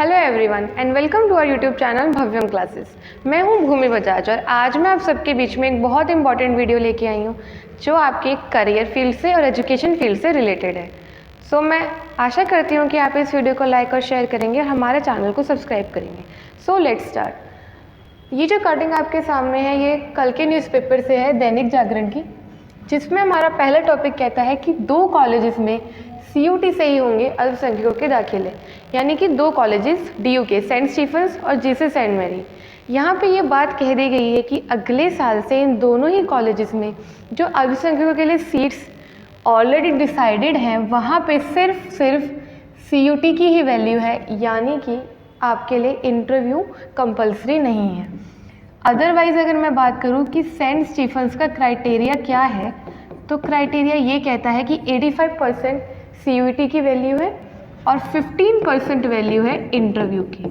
Hello everyone and welcome to our YouTube channel Bhavyam classes. मैं हूं भूमि बजाज और आज मैं आप सबके बीच में एक बहुत इंपॉर्टेंट वीडियो लेके आई हूं जो आपके करियर फील्ड से और एजुकेशन फील्ड से रिलेटेड है। सो मैं आशा करती हूं कि आप इस वीडियो को लाइक और शेयर करेंगे और हमारे चैनल को सब्सक्राइब करेंगे। So let's start. ये जो कटिंग आपके सामने है ये कल के न्यूज़पेपर से है, दैनिक जागरण की, जिसमें हमारा पहला टॉपिक कहता है कि 2 कॉलेजेस में CUT से ही होंगे अल्पसंख्यकों के दाखिले, यानी कि 2 कॉलेजेस DU के, सेंट स्टीफेंस और जीसी सेंट मैरी। यहाँ पे ये बात कह दी गई है कि अगले साल से इन दोनों ही कॉलेजेस में जो अल्पसंख्यकों के लिए सीट्स ऑलरेडी डिसाइडेड हैं वहाँ पे सिर्फ CUT की ही वैल्यू है, यानी कि आपके लिए इंटरव्यू कंपल्सरी नहीं है। अदरवाइज़ अगर मैं बात करूँ कि सेंट स्टीफेंस का क्राइटेरिया क्या है, तो क्राइटेरिया ये कहता है कि 85% CUT की वैल्यू है और 15% वैल्यू है इंटरव्यू की।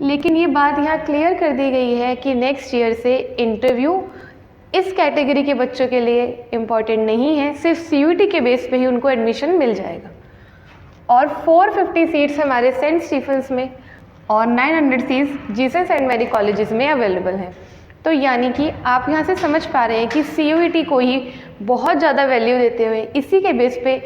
लेकिन ये बात यहाँ क्लियर कर दी गई है कि नेक्स्ट ईयर से इंटरव्यू इस कैटेगरी के बच्चों के लिए इम्पॉर्टेंट नहीं है, सिर्फ CUT के बेस पे ही उनको एडमिशन मिल जाएगा। और 450 सीट्स हमारे सेंट स्टीफेंस में और 900 seats Jesus saint Mary colleges में अवेलेबल हैं। तो यानी कि आप यहाँ से समझ पा रहे हैं कि CUT को ही बहुत ज़्यादा वैल्यू देते हुए इसी के बेस पे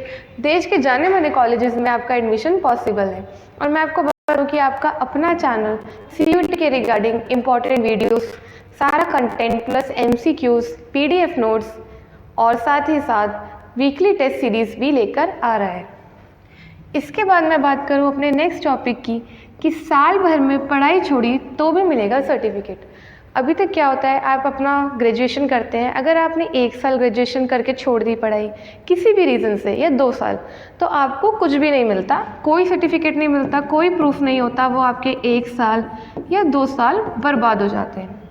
देश के जाने माने कॉलेजेस में आपका एडमिशन पॉसिबल है। और मैं आपको बता दूँ कि आपका अपना चैनल CUT के रिगार्डिंग इम्पॉर्टेंट वीडियोस, सारा content plus MCQs, PDF notes और साथ ही साथ वीकली टेस्ट सीरीज़ भी लेकर आ रहा है। इसके बाद मैं बात करूँ अपने नेक्स्ट टॉपिक की कि साल भर में पढ़ाई छोड़ी तो भी मिलेगा सर्टिफिकेट। अभी तक क्या होता है, आप अपना ग्रेजुएशन करते हैं, अगर आपने 1 साल ग्रेजुएशन करके छोड़ दी पढ़ाई किसी भी रीज़न से या 2 साल, तो आपको कुछ भी नहीं मिलता, कोई सर्टिफिकेट नहीं मिलता, कोई प्रूफ नहीं होता, वो आपके 1 साल या 2 साल बर्बाद हो जाते हैं।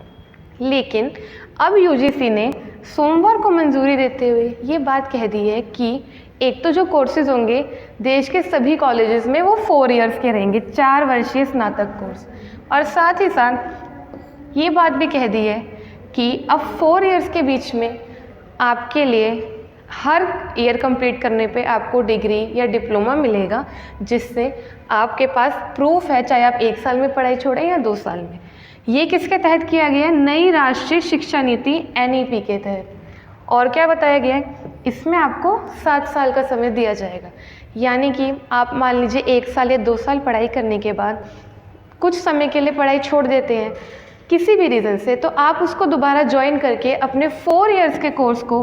लेकिन अब UGC ने सोमवार को मंजूरी देते हुए ये बात कह दी है कि एक तो जो कोर्सेज होंगे देश के सभी कॉलेजेस में वो 4 इयर्स के रहेंगे, 4 वर्षीय स्नातक कोर्स, और साथ ही साथ ये बात भी कह दी है कि अब 4 इयर्स के बीच में आपके लिए हर ईयर कंप्लीट करने पे आपको डिग्री या डिप्लोमा मिलेगा, जिससे आपके पास प्रूफ है, चाहे आप 1 साल में पढ़ाई छोड़ें या 2 साल में। ये किसके तहत किया गया है? नई राष्ट्रीय शिक्षा नीति NEP के तहत। और क्या बताया गया है, इसमें आपको 7 साल का समय दिया जाएगा, यानी कि आप मान लीजिए 1 साल या 2 साल पढ़ाई करने के बाद कुछ समय के लिए पढ़ाई छोड़ देते हैं किसी भी रीज़न से, तो आप उसको दोबारा ज्वाइन करके अपने 4 इयर्स के कोर्स को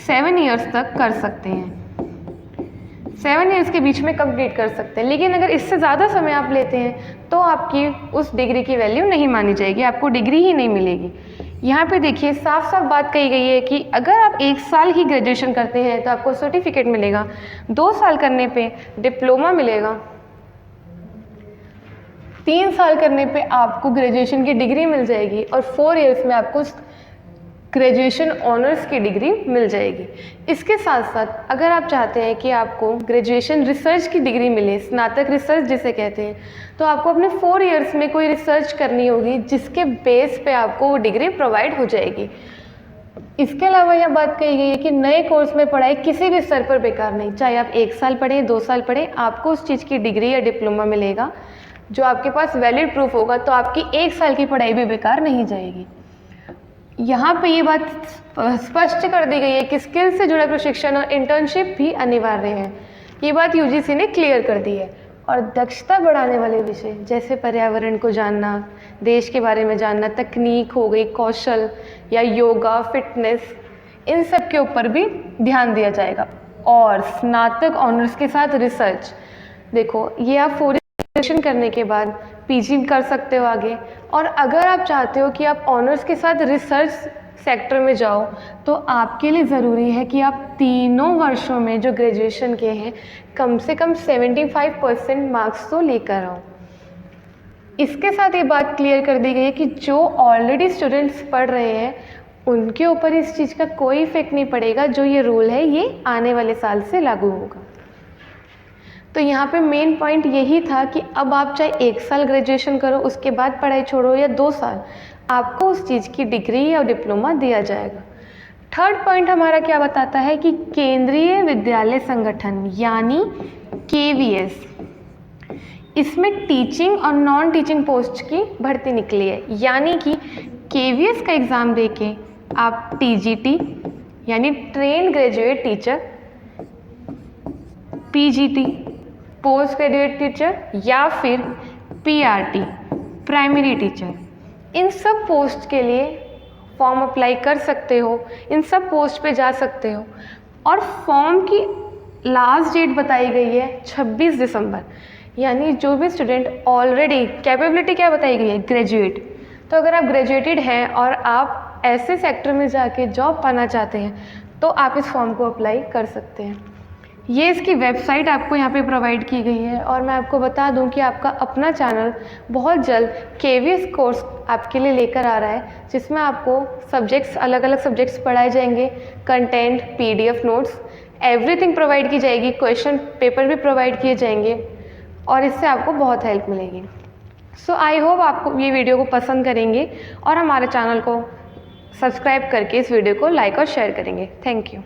7 इयर्स तक कर सकते हैं, 7 इयर्स के बीच में कंप्लीट कर सकते हैं। लेकिन अगर इससे ज़्यादा समय आप लेते हैं तो आपकी उस डिग्री की वैल्यू नहीं मानी जाएगी, आपको डिग्री ही नहीं मिलेगी। यहाँ पे देखिए साफ साफ बात कही गई है कि अगर आप 1 साल ही ग्रेजुएशन करते हैं तो आपको सर्टिफिकेट मिलेगा, 2 साल करने पे डिप्लोमा मिलेगा, 3 साल करने पे आपको ग्रेजुएशन की डिग्री मिल जाएगी और 4 इयर्स में आपको ग्रेजुएशन ऑनर्स की डिग्री मिल जाएगी। इसके साथ साथ अगर आप चाहते हैं कि आपको ग्रेजुएशन रिसर्च की डिग्री मिले, स्नातक रिसर्च जिसे कहते हैं, तो आपको अपने 4 इयर्स में कोई रिसर्च करनी होगी जिसके बेस पे आपको वो डिग्री प्रोवाइड हो जाएगी। इसके अलावा यह बात कही गई है कि नए कोर्स में पढ़ाई किसी भी स्तर पर बेकार नहीं, चाहे आप 1 साल पढ़ें 2 साल पढ़ें, आपको उस चीज़ की डिग्री या डिप्लोमा मिलेगा जो आपके पास वैलिड प्रूफ होगा, तो आपकी 1 साल की पढ़ाई भी बेकार नहीं जाएगी। यहाँ पे ये बात स्पष्ट कर दी गई है कि स्किल से जुड़ा प्रशिक्षण और इंटर्नशिप भी अनिवार्य है। ये बात UGC ने क्लियर कर दी है। और दक्षता बढ़ाने वाले विषय जैसे पर्यावरण को जानना, देश के बारे में जानना, तकनीक हो गई, कौशल या योगा, फिटनेस, इन सब के ऊपर भी ध्यान दिया जाएगा। और स्नातक ऑनर्स के साथ रिसर्च, देखो ये आप 4 ग्रेजुएशन करने के बाद PG कर सकते हो आगे, और अगर आप चाहते हो कि आप ऑनर्स के साथ रिसर्च सेक्टर में जाओ तो आपके लिए ज़रूरी है कि आप तीनों वर्षों में जो ग्रेजुएशन किए हैं कम से कम 75% मार्क्स तो लेकर आओ। इसके साथ ये बात क्लियर कर दी गई है कि जो ऑलरेडी स्टूडेंट्स पढ़ रहे हैं उनके ऊपर इस चीज़ का कोई इफेक्ट नहीं पड़ेगा, जो ये रूल है ये आने वाले साल से लागू होगा। तो यहाँ पे मेन पॉइंट यही था कि अब आप चाहे 1 साल ग्रेजुएशन करो उसके बाद पढ़ाई छोड़ो या 2 साल, आपको उस चीज़ की डिग्री या डिप्लोमा दिया जाएगा। थर्ड पॉइंट हमारा क्या बताता है कि केंद्रीय विद्यालय संगठन यानी KVS इसमें टीचिंग और नॉन टीचिंग पोस्ट की भर्ती निकली है, यानी कि KVS का एग्ज़ाम देके आप TGT यानी train graduate teacher, PGT post graduate teacher या फिर PRT प्राइमरी टीचर, इन सब पोस्ट के लिए फॉर्म अप्लाई कर सकते हो, इन सब पोस्ट पे जा सकते हो। और फॉर्म की लास्ट डेट बताई गई है 26 दिसंबर, यानी जो भी स्टूडेंट ऑलरेडी, कैपेबिलिटी क्या बताई गई है, ग्रेजुएट। तो अगर आप ग्रेजुएटेड हैं और आप ऐसे सेक्टर में जाके जॉब पाना चाहते हैं तो आप इस फॉर्म को अप्लाई कर सकते हैं। ये इसकी वेबसाइट आपको यहाँ पे प्रोवाइड की गई है। और मैं आपको बता दूँ कि आपका अपना चैनल बहुत जल्द KVS कोर्स आपके लिए लेकर आ रहा है, जिसमें आपको सब्जेक्ट्स, अलग अलग सब्जेक्ट्स पढ़ाए जाएंगे, content, PDF notes, everything provide की जाएगी, क्वेश्चन पेपर भी प्रोवाइड किए जाएंगे और इससे आपको बहुत हेल्प मिलेगी। सो आई होप आपको ये वीडियो को पसंद करेंगे और हमारे चैनल को सब्सक्राइब करके इस वीडियो को लाइक और शेयर करेंगे। Thank you.